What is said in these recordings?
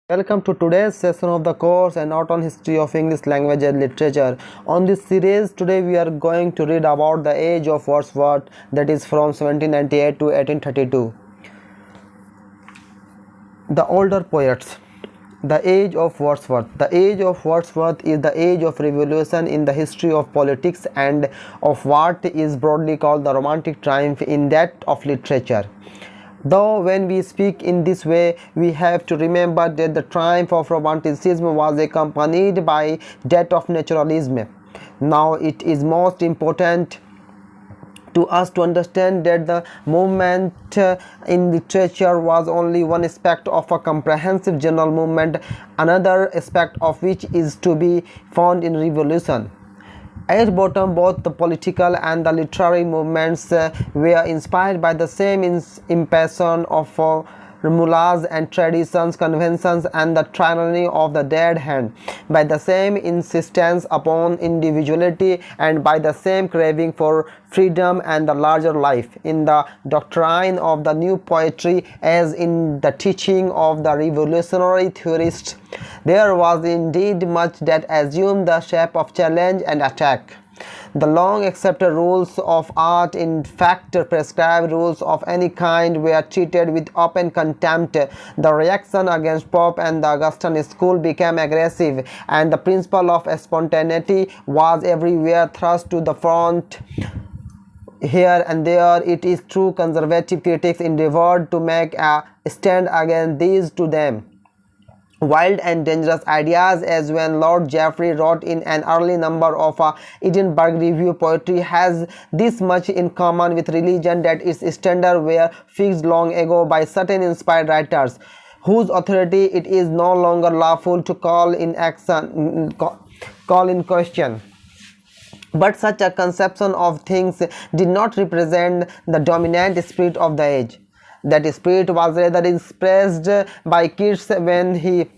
Welcome to today's session of the course and not on history of English language and literature. On this series, today we are going to read about the Age of Wordsworth, that is from 1798 to 1832. The older poets. The Age of Wordsworth. The Age of Wordsworth is the age of revolution in the history of politics and of what is broadly called the Romantic triumph in that of literature. Though when we speak in this way, we have to remember that the triumph of Romanticism was accompanied by that of naturalism. Now it is most important to us to understand that the movement in literature was only one aspect of a comprehensive general movement, another aspect of which is to be found in revolution. At bottom, both the political and the literary movements were inspired by the same impassion of formulas and traditions, conventions, and the tyranny of the dead hand, by the same insistence upon individuality, and by the same craving for freedom and the larger life. In the doctrine of the new poetry, as in the teaching of the revolutionary theorists, there was indeed much that assumed the shape of challenge and attack. The long accepted rules of art, in fact prescribed rules of any kind, were treated with open contempt. The reaction against Pope and the Augustan school became aggressive, and the principle of spontaneity was everywhere thrust to the front. Here and there, it is true, conservative critics endeavored to make a stand against these to them wild and dangerous ideas, as when Lord Jeffrey wrote in an early number of Edinburgh Review, poetry has this much in common with religion, that its standards were fixed long ago by certain inspired writers, whose authority it is no longer lawful to call in question. But such a conception of things did not represent the dominant spirit of the age. That spirit was rather expressed by Keats when he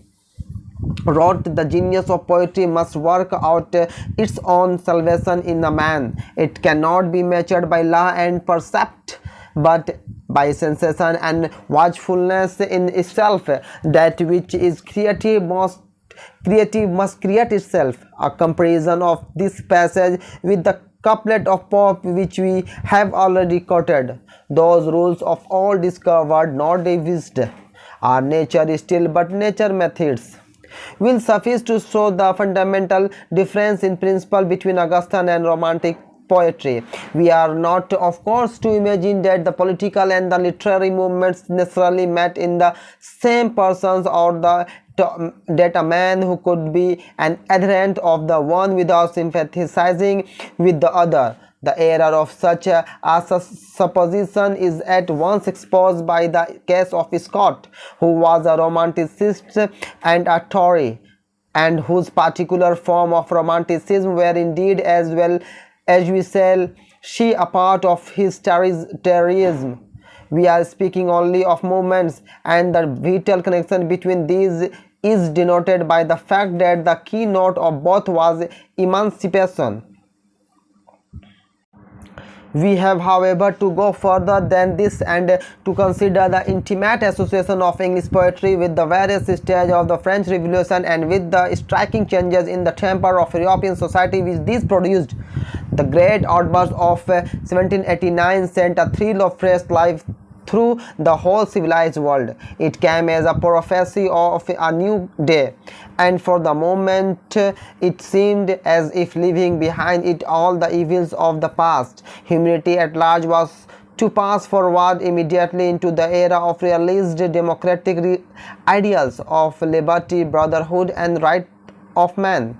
wrote, "The genius of poetry must work out its own salvation in a man. It cannot be measured by law and precept, but by sensation and watchfulness in itself. That which is creative must create itself." A comparison of this passage with the couplet of Pope, which we have already quoted: "Those rules of all discovered, not devised, are nature still, but nature methods," will suffice to show the fundamental difference in principle between Augustan and Romantic poetry. We are not, of course, to imagine that the political and the literary movements necessarily met in the same persons, or that a man who could be an adherent of the one without sympathizing with the other. The error of such a supposition is at once exposed by the case of Scott, who was a Romanticist and a Tory, and whose particular form of Romanticism were indeed, as well as we shall see, a part of his Toryism. We are speaking only of movements, and the vital connection between these is denoted by the fact that the keynote of both was emancipation. We have, however, to go further than this and to consider the intimate association of English poetry with the various stages of the French Revolution, and with the striking changes in the temper of European society which this produced. The great outburst of 1789 sent a thrill of fresh life through the whole civilized world. It came as a prophecy of a new day, and for the moment it seemed as if leaving behind it all the evils of the past, humanity at large was to pass forward immediately into the era of realized democratic ideals of liberty, brotherhood, and right of man.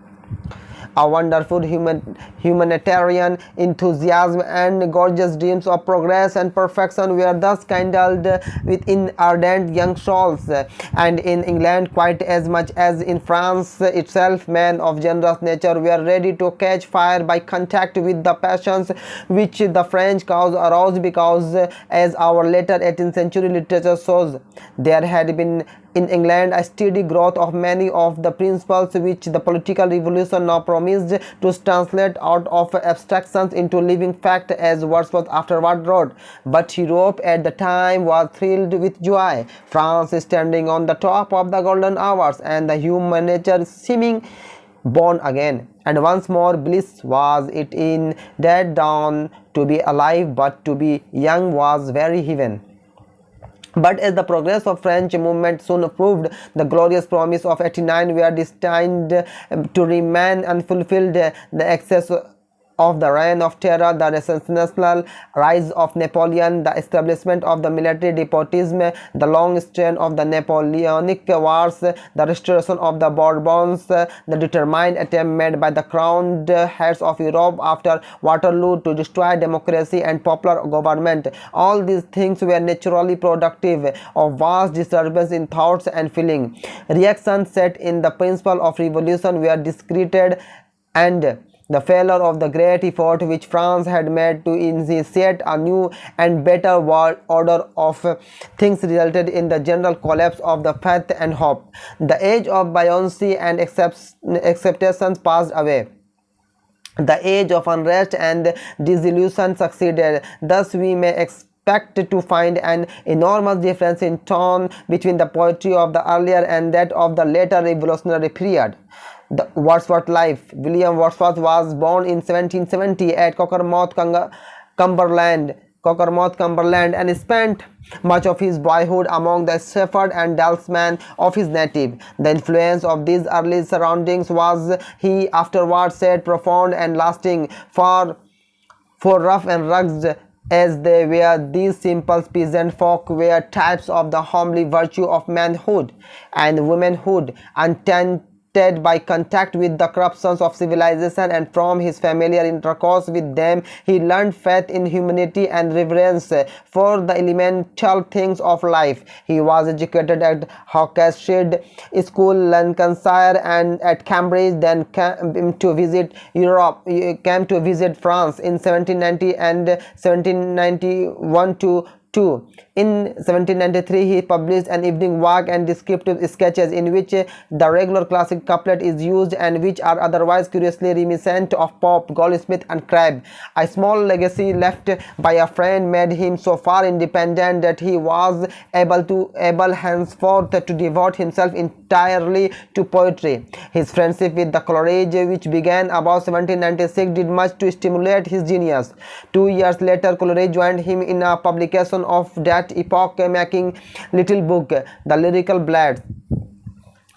A wonderful humanitarian enthusiasm and gorgeous dreams of progress and perfection were thus kindled within ardent young souls, and in England, quite as much as in France itself, men of generous nature were ready to catch fire by contact with the passions which the French cause aroused, because, as our later 18th century literature shows, there had been in England a steady growth of many of the principles which the political revolution now promised to translate out of abstractions into living fact, as Wordsworth afterward wrote. But Europe at the time was thrilled with joy. France standing on the top of the golden hours, and the human nature seeming born again. And once more bliss was it in that dawn. To be alive but to be young was very heaven. But as the progress of French movement soon proved, the glorious promise of 89 were destined to remain unfulfilled. The excess of the reign of terror, the sensational rise of Napoleon, the establishment of the military despotism, the long strain of the Napoleonic wars, the restoration of the Bourbons, the determined attempt made by the crowned heads of Europe after Waterloo to destroy democracy and popular government. All these things were naturally productive of vast disturbance in thoughts and feeling. Reactions set in the principle of revolution were discredited, and the failure of the great effort which France had made to initiate a new and better world order of things resulted in the general collapse of the faith and hope. The age of buoyancy and acceptations passed away. The age of unrest and disillusion succeeded. Thus we may expect to find an enormous difference in tone between the poetry of the earlier and that of the later revolutionary period. The Wordsworth life. William Wordsworth was born in 1770 at Cumberland, and spent much of his boyhood among the shepherds and dalesmen of his native. The influence of these early surroundings was, he afterwards said, profound and lasting. For rough and rugged as they were, these simple peasant folk were types of the homely virtue of manhood and womanhood, untainted by contact with the corruptions of civilization, and from his familiar intercourse with them he learned faith in humanity and reverence for the elemental things of life. He was educated at Hawkeshead School, Lancashire, and at Cambridge, then came to visit France in 1790 and 1791 to 2. In 1793 he published an evening work and descriptive sketches in which the regular classic couplet is used, and which are otherwise curiously reminiscent of Pope, Goldsmith and Crabbe. A small legacy left by a friend made him so far independent that he was able henceforth to devote himself entirely to poetry. His friendship with the Coleridge, which began about 1796, did much to stimulate his genius. 2 years later Coleridge joined him in a publication of that epoch-making little book, The Lyrical Blades.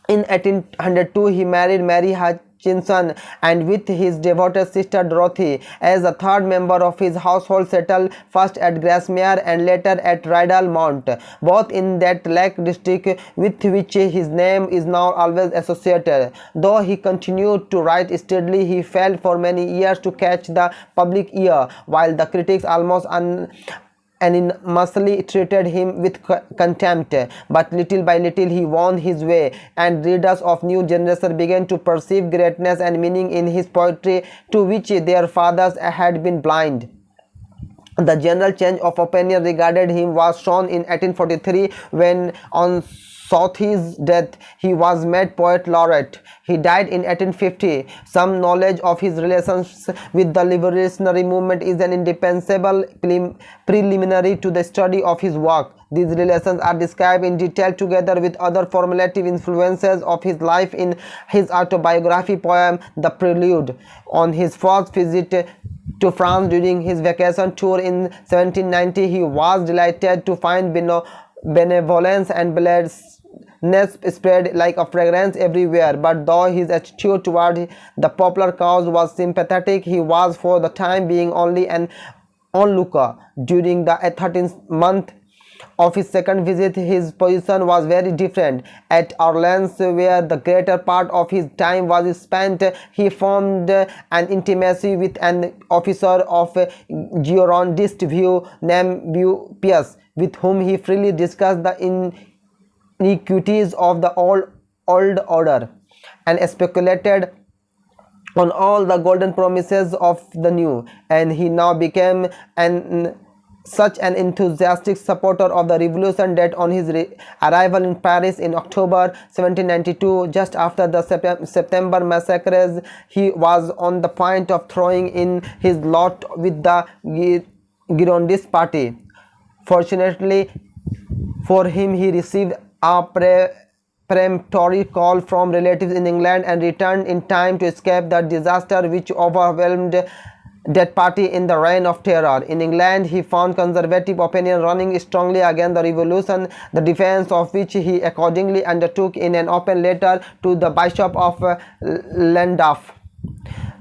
In 1802 he married Mary Hutchinson, and with his devoted sister Dorothy, as a third member of his household, settled first at Grasmere and later at Rydal Mount, both in that Lake district with which his name is now always associated. Though he continued to write steadily, he failed for many years to catch the public ear, while the critics almost unanimously treated him with contempt. But little by little he won his way, and readers of new generation began to perceive greatness and meaning in his poetry, to which their fathers had been blind. The general change of opinion regarding him was shown in 1843 when, on Southey's death, he was made poet laureate. He died in 1850. Some knowledge of his relations with the revolutionary movement is an indispensable preliminary to the study of his work. These relations are described in detail together with other formative influences of his life in his autobiography poem The Prelude. On his first visit to France during his vacation tour in 1790, he was delighted to find benevolence and spread like a fragrance everywhere. But though his attitude toward the popular cause was sympathetic, he was for the time being only an onlooker. During the 13th month of his second visit, his position was very different. At Orleans, where the greater part of his time was spent, he formed an intimacy with an officer of Girondist view named Pierce, with whom he freely discussed the iniquities of the old order and speculated on all the golden promises of the new. And he now became an such an enthusiastic supporter of the revolution that on his arrival in Paris in October 1792, just after the September massacres, he was on the point of throwing in his lot with the Girondist party. Fortunately for him, he received a peremptory call from relatives in England and returned in time to escape the disaster which overwhelmed that party in the Reign of Terror. In England, he found conservative opinion running strongly against the revolution, the defense of which he accordingly undertook in an open letter to the Bishop of Llandaff.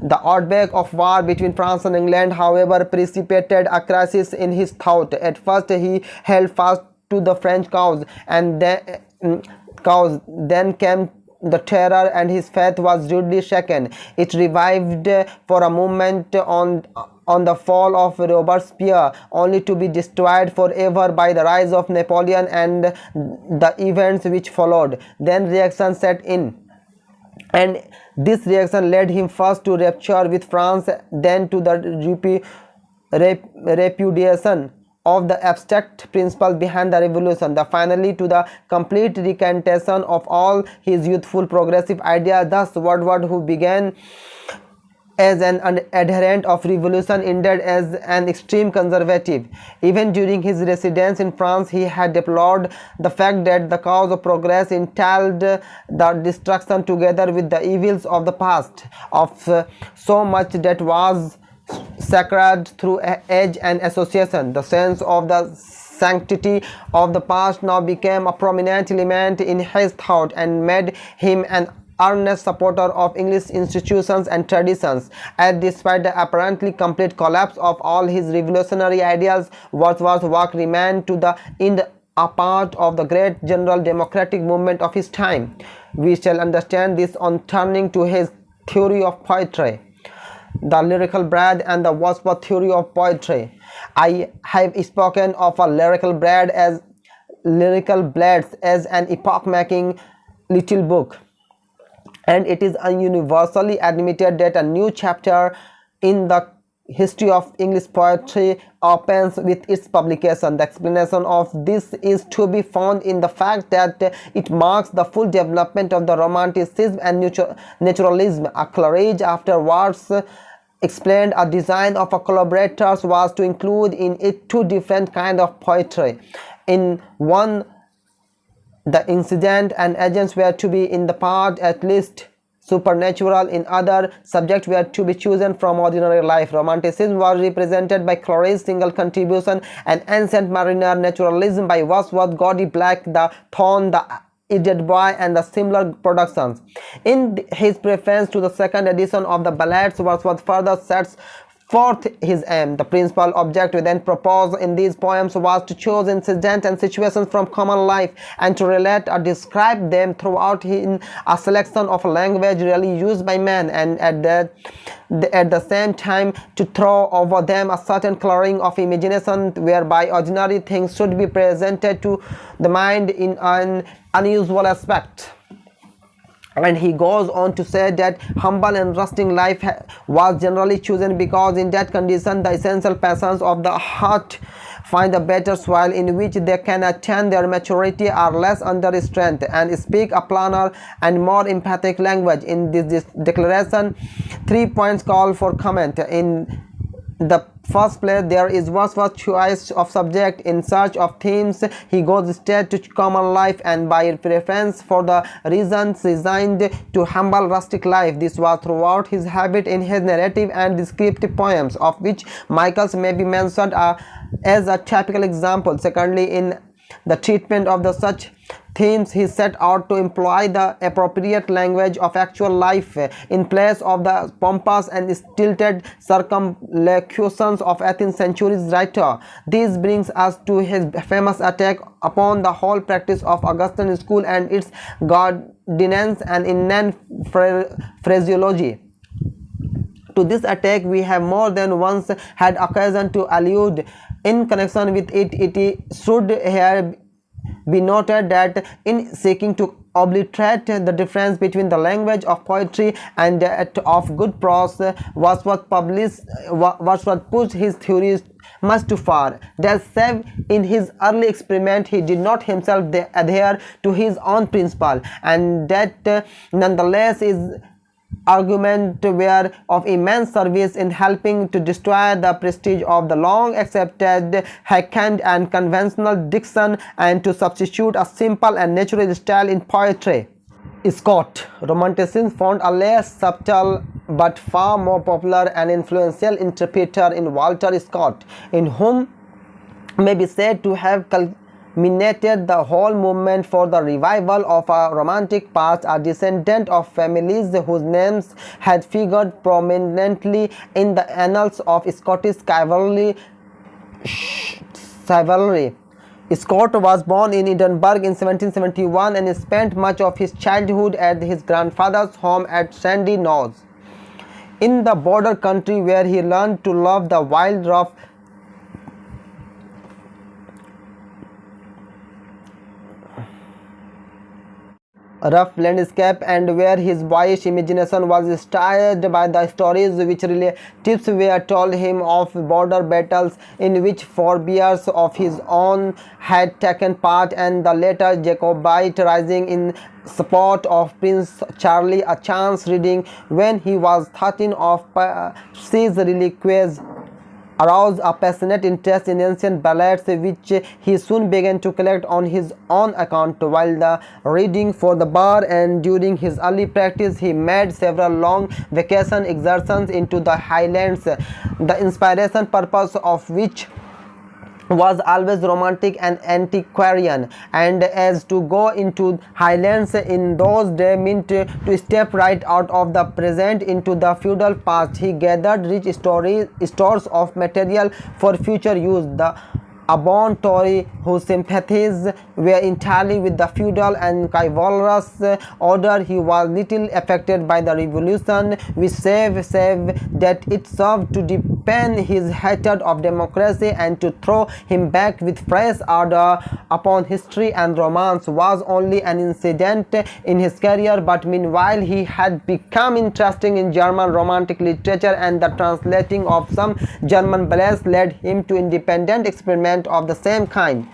The outbreak of war between France and England, however, precipitated a crisis in his thought. At first, he held fast to the French cause, and then came the terror, and his faith was rudely shaken. It revived for a moment on the fall of Robespierre, only to be destroyed forever by the rise of Napoleon and the events which followed. Then reaction set in, and this reaction led him first to rupture with France, then to the repudiation of the abstract principles behind the revolution, finally to the complete recantation of all his youthful progressive ideas. Thus Wordsworth, who began as an adherent of revolution, ended as an extreme conservative. Even during his residence in France, he had deplored the fact that the cause of progress entailed the destruction, together with the evils of the past, of so much that was sacred through age and association. The sense of the sanctity of the past now became a prominent element in his thought and made him an earnest supporter of English institutions and traditions. And despite the apparently complete collapse of all his revolutionary ideals, Wordsworth's work remained to the end a part of the great general democratic movement of his time. We shall understand this on turning to his theory of poetry, the lyrical bread and the Wordsworth theory of poetry. I have spoken of a lyrical bread as lyrical blades as an epoch-making little book, and it is universally admitted that a new chapter in the history of English poetry opens with its publication. The explanation of this is to be found in the fact that it marks the full development of the Romanticism and Naturalism. A Coleridge afterwards explained a design of a collaborators was to include in it two different kinds of poetry. In one, the incident and agents were to be in the part at least supernatural. In other, subjects were to be chosen from ordinary life. Romanticism was represented by Coleridge's single contribution, and Ancient Mariner. Naturalism by Wordsworth, Gaudy Black, The Thorn, The Idiot Boy, and the similar productions. In his preface to the second edition of the Ballads, Wordsworth further sets forth his aim. The principal object then proposed in these poems was to choose incidents and situations from common life and to relate or describe them throughout in a selection of language really used by man, and at the same time to throw over them a certain coloring of imagination whereby ordinary things should be presented to the mind in an unusual aspect. And he goes on to say that humble and rusting life was generally chosen because in that condition the essential passions of the heart find a better soil in which they can attain their maturity, are less under restraint, and speak a plainer and more emphatic language. In this declaration, 3 points call for comment. In the first place, there is Wordsworth's choice of subject. In search of themes, he goes straight to common life, and by preference for the reasons resigned to humble rustic life. This was throughout his habit in his narrative and descriptive poems, of which Michael's may be mentioned as a typical example. Secondly, in the treatment of the such themes, he set out to employ the appropriate language of actual life in place of the pompous and stilted circumlocutions of 18th century's writer. This brings us to his famous attack upon the whole practice of Augustan school and its gaudinance and inane phraseology. To this attack we have more than once had occasion to allude. In connection with it, it should here be noted that in seeking to obliterate the difference between the language of poetry and that of good prose. Wordsworth pushed his theories much too far. That save in his early experiment he did not himself adhere to his own principle, and that nonetheless is argument were of immense service in helping to destroy the prestige of the long accepted hackneyed and conventional diction and to substitute a simple and natural style in poetry. Scott Romanticism found a less subtle but far more popular and influential interpreter in Walter Scott, in whom may be said to have culminated the whole movement for the revival of a romantic past, a descendant of families whose names had figured prominently in the annals of Scottish chivalry. Scott was born in Edinburgh in 1771 and spent much of his childhood at his grandfather's home at Sandy Knowes, in the border country, where he learned to love the wild, rough landscape, and where his boyish imagination was stirred by the stories which relatives were told him of border battles in which forebears of his own had taken part, and the later Jacobite rising in support of Prince Charlie. A chance reading when he was 13 of Percy's Reliques aroused a passionate interest in ancient ballads, which he soon began to collect on his own account. While the reading for the bar and during his early practice, he made several long vacation excursions into the Highlands, the inspiration purpose of which was always romantic and antiquarian, and as to go into Highlands in those days meant to step right out of the present into the feudal past. He gathered rich stores of material for future use. The a born Tory whose sympathies were entirely with the feudal and chivalrous order, he was little affected by the revolution, which save that it served to deepen his hatred of democracy and to throw him back with fresh ardor upon history and romance. Was only an incident in his career, but meanwhile he had become interested in German romantic literature, and the translating of some German ballads led him to independent experiments of the same kind.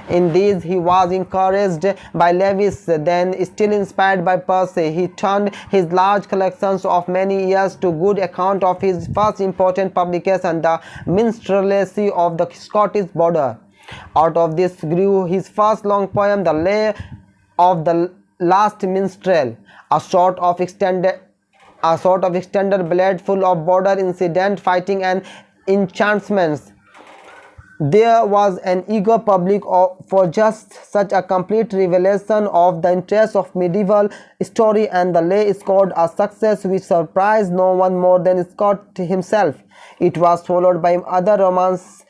In these he was encouraged by Lewis, then still inspired by Percy. He turned his large collections of many years to good account of his first important publication, The Minstrelsy of the Scottish Border. Out of this grew his first long poem, The Lay of the Last Minstrel, a sort of extended ballad full of border incident, fighting and enchantments. There was an eager public for just such a complete revelation of the interest of medieval story, and The Lay scored a success which surprised no one more than Scott himself. It was followed by other romances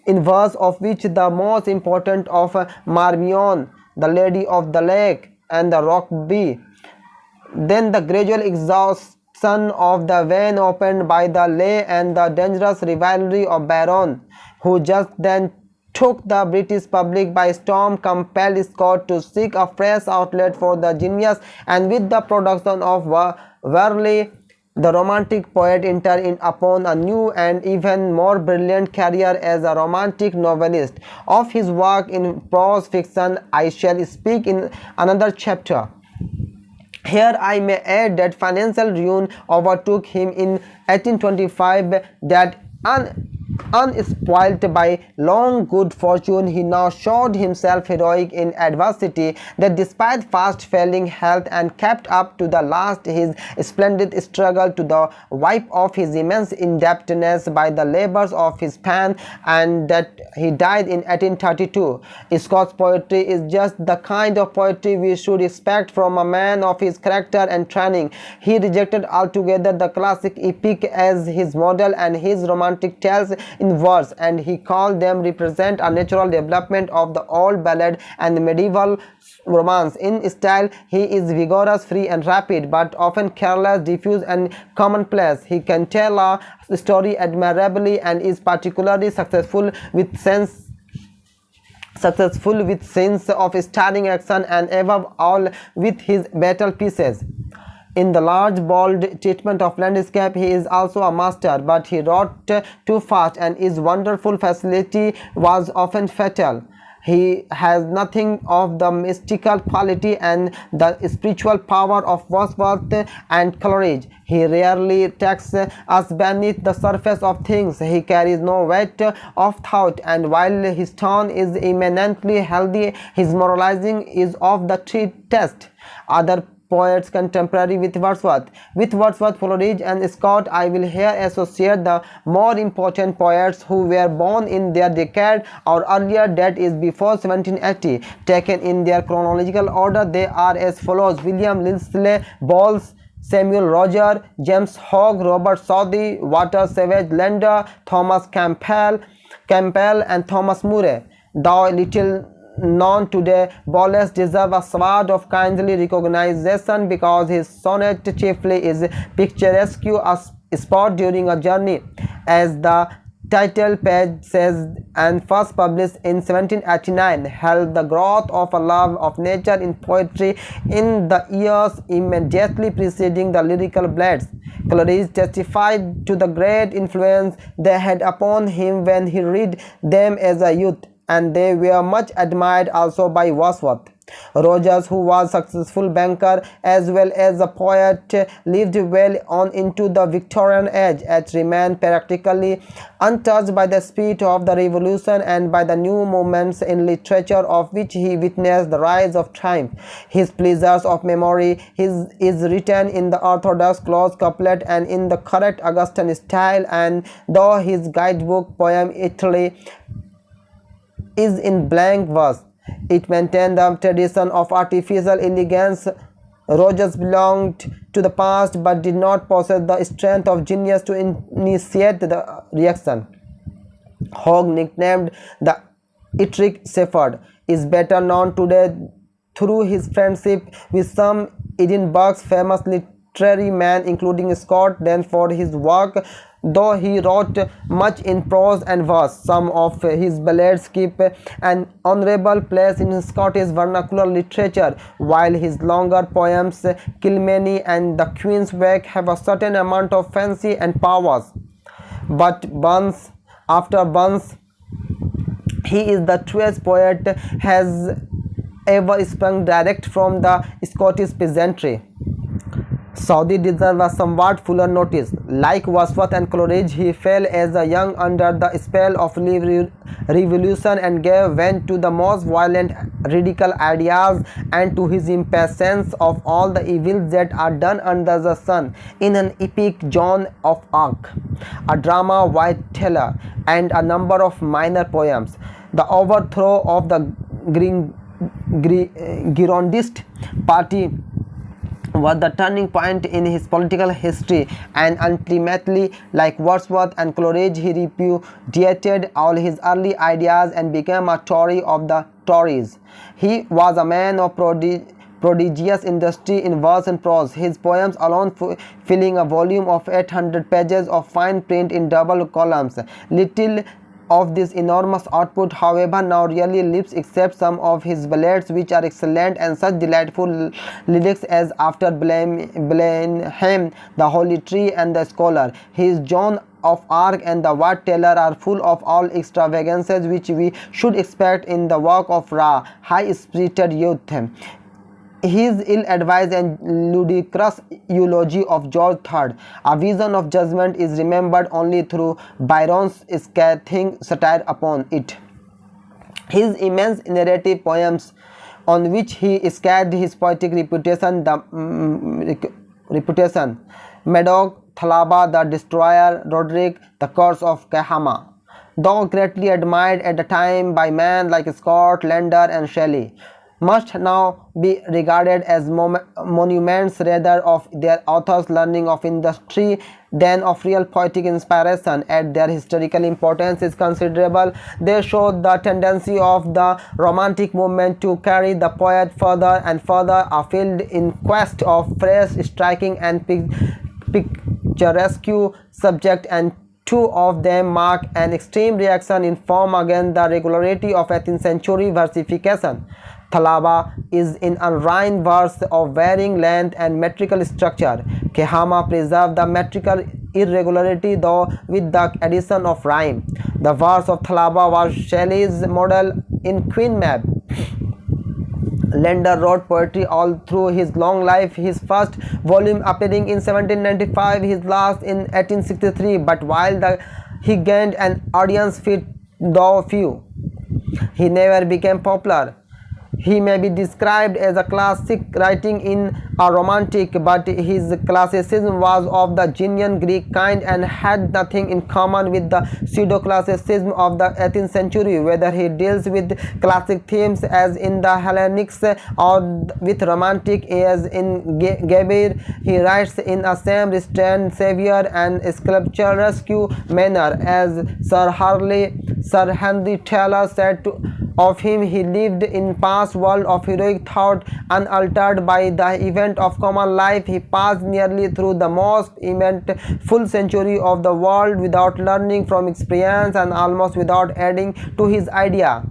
in verse, of which the most important of Marmion, The Lady of the Lake, and The Rock Bee. Then the gradual exhaustion of the vein opened by The Lay and the dangerous rivalry of Baron, who just then took the British public by storm, compelled Scott to seek a fresh outlet for the genius, and with the production of Warley, the romantic poet entered in upon a new and even more brilliant career as a romantic novelist. Of his work in prose fiction I shall speak in another chapter. Here I may add that financial ruin overtook him in 1825, that unspoilt by long good fortune, he now showed himself heroic in adversity, that despite fast failing health and kept up to the last his splendid struggle to the wipe off his immense indebtedness by the labors of his pen, and that he died in 1832. Scott's poetry is just the kind of poetry we should expect from a man of his character and training. He rejected altogether the classic epic as his model and his romantic tales in verse, and he called them represent a natural development of the old ballad and medieval romance. In style he is vigorous, free and rapid, but often careless, diffuse and commonplace. He can tell a story admirably and is particularly successful with successful with sense of starring action, and above all with his battle pieces. In the large, bold treatment of landscape, he is also a master, but he wrote too fast, and his wonderful facility was often fatal. He has nothing of the mystical quality and the spiritual power of Wordsworth and Coleridge. He rarely takes us beneath the surface of things. He carries no weight of thought, and while his tone is eminently healthy, his moralizing is of the true test. Other poets contemporary with Wordsworth, Coleridge, and Scott, I will here associate the more important poets who were born in their decade or earlier, that is before 1780. Taken in their chronological order, they are as follows: William Lindley Bowles, Samuel Roger, James Hogg, Robert Southey, Walter Savage Landor, Thomas Campbell, and Thomas Murray. Though little known today, Bowles deserves a sword of kindly recognition because his sonnet chiefly is picturesque, a spot during a journey, as the title page says, and first published in 1789, held the growth of a love of nature in poetry in the years immediately preceding the lyrical blades. Coleridge testified to the great influence they had upon him when he read them as a youth, and they were much admired also by Wordsworth. Rogers, who was a successful banker as well as a poet, lived well on into the Victorian age, yet remained practically untouched by the spirit of the Revolution and by the new movements in literature of which he witnessed the rise of triumph. His Pleasures of Memory is written in the orthodox close couplet and in the correct Augustan style, and though his guidebook poem Italy is in blank verse, it maintained the tradition of artificial elegance. Rogers belonged to the past but did not possess the strength of genius to initiate the reaction. Hogg, nicknamed the Ettrick Shepherd, is better known today through his friendship with some Edinburgh's famous literary men, including Scott, than for his work. Though he wrote much in prose and verse, some of his ballads keep an honourable place in Scottish vernacular literature, while his longer poems Kilmeny and the Queen's Wake have a certain amount of fancy and powers. But after Burns, he is the truest poet has ever sprung direct from the Scottish peasantry. Southey deserves a somewhat fuller notice. Like Wordsworth and Coleridge, he fell as a young under the spell of revolution and gave vent to the most violent radical ideas and to his impatience of all the evils that are done under the sun in an epic Joan of Arc, a drama White Teller, and a number of minor poems. The overthrow of the Girondist party was the turning point in his political history, and ultimately, like Wordsworth and Coleridge, he repudiated all his early ideas and became a Tory of the Tories. He was a man of prodigious industry in verse and prose, his poems alone filling a volume of 800 pages of fine print in double columns. Little of this enormous output, however, now really lives except some of his ballads, which are excellent, and such delightful lyrics as After Blenheim, The Holy Tree, and The Scholar. His Joan of Arc and The White Teller are full of all extravagances which we should expect in the work of raw, high-spirited youth. His ill-advised and ludicrous eulogy of George III, A Vision of Judgment, is remembered only through Byron's scathing satire upon it. His immense narrative poems, on which he scarred his poetic reputation, Madoc, Thalaba, The Destroyer, Roderick, The Curse of Kahama, though greatly admired at the time by men like Scott, Landor, and Shelley, must now be regarded as monuments rather of their authors' learning of industry than of real poetic inspiration. At their historical importance is considerable. They show the tendency of the Romantic movement to carry the poet further and further afield in quest of fresh, striking, and picturesque subject and Two of them mark an extreme reaction in form against the regularity of 18th century versification. Thalaba is in unrhymed verse of varying length and metrical structure. Kehama preserved the metrical irregularity though with the addition of rhyme. The verse of Thalaba was Shelley's model in Queen Mab. Lender wrote poetry all through his long life, his first volume appearing in 1795, his last in 1863, but while he gained an audience fit though few, he never became popular. He may be described as a classic writing in a romantic, but his classicism was of the genuine Greek kind and had nothing in common with the pseudo-classicism of the 18th century, whether he deals with classic themes as in the Hellenics or with romantic as in Gebir. He writes in a same restrained, severe and sculpturesque manner as Sir Henry Taylor said of him. He lived in past world of heroic thought, unaltered by the event of common life. He passed nearly through the most eventful century of the world without learning from experience and almost without adding to his idea.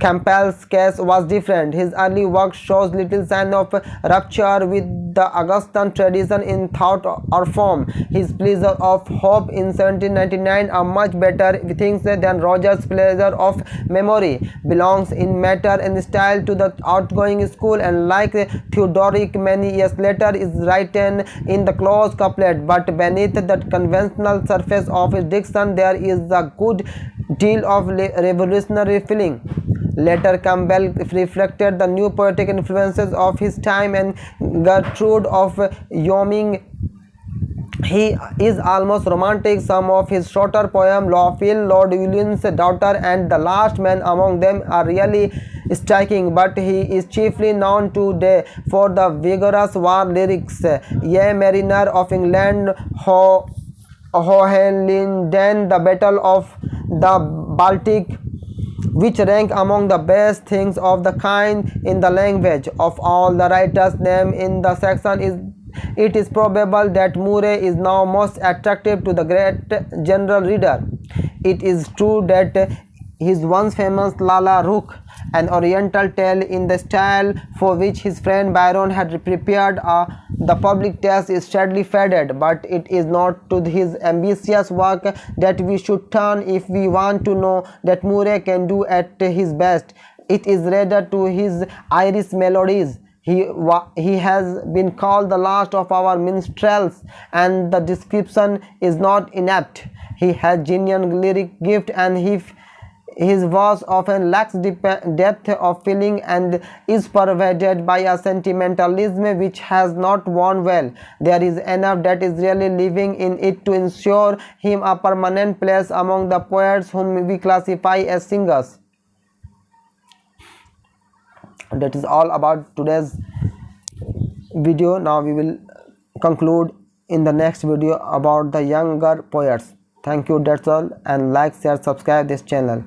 Campbell's case was different. His early work shows little sign of rupture with the Augustan tradition in thought or form. His Pleasure of Hope in 1799, a much better things than Roger's Pleasure of Memory, belongs in matter and style to the outgoing school, and like Theodoric many years later is written in the close couplet, but beneath the conventional surface of his diction there is a good deal of revolutionary feeling. Later, Campbell reflected the new poetic influences of his time, and Gertrude of Wyoming. He is almost romantic. Some of his shorter poems, Lord William's Daughter and The Last Man Among Them, are really striking, but he is chiefly known today for the vigorous war lyrics. Ye Mariner of England, Hohenlinden, The Battle of the Baltic, which rank among the best things of the kind in the language. Of all the writers named in the section, it is probable that Murray is now most attractive to the great general reader. It is true that his once famous Lalla Rookh, an oriental tale in the style for which his friend Byron had prepared the public taste, is sadly faded, but it is not to his ambitious work that we should turn if we want to know that Murray can do at his best. It is rather to his Irish melodies. He has been called the last of our minstrels, and the description is not inapt. He has genuine lyric gift, and his verse often lacks depth of feeling and is pervaded by a sentimentalism which has not worn well. There is enough that is really living in it to ensure him a permanent place among the poets whom we classify as singers. That is all about today's video. Now we will conclude in the next video about the younger poets. Thank you. That's all, and like, share, subscribe this channel.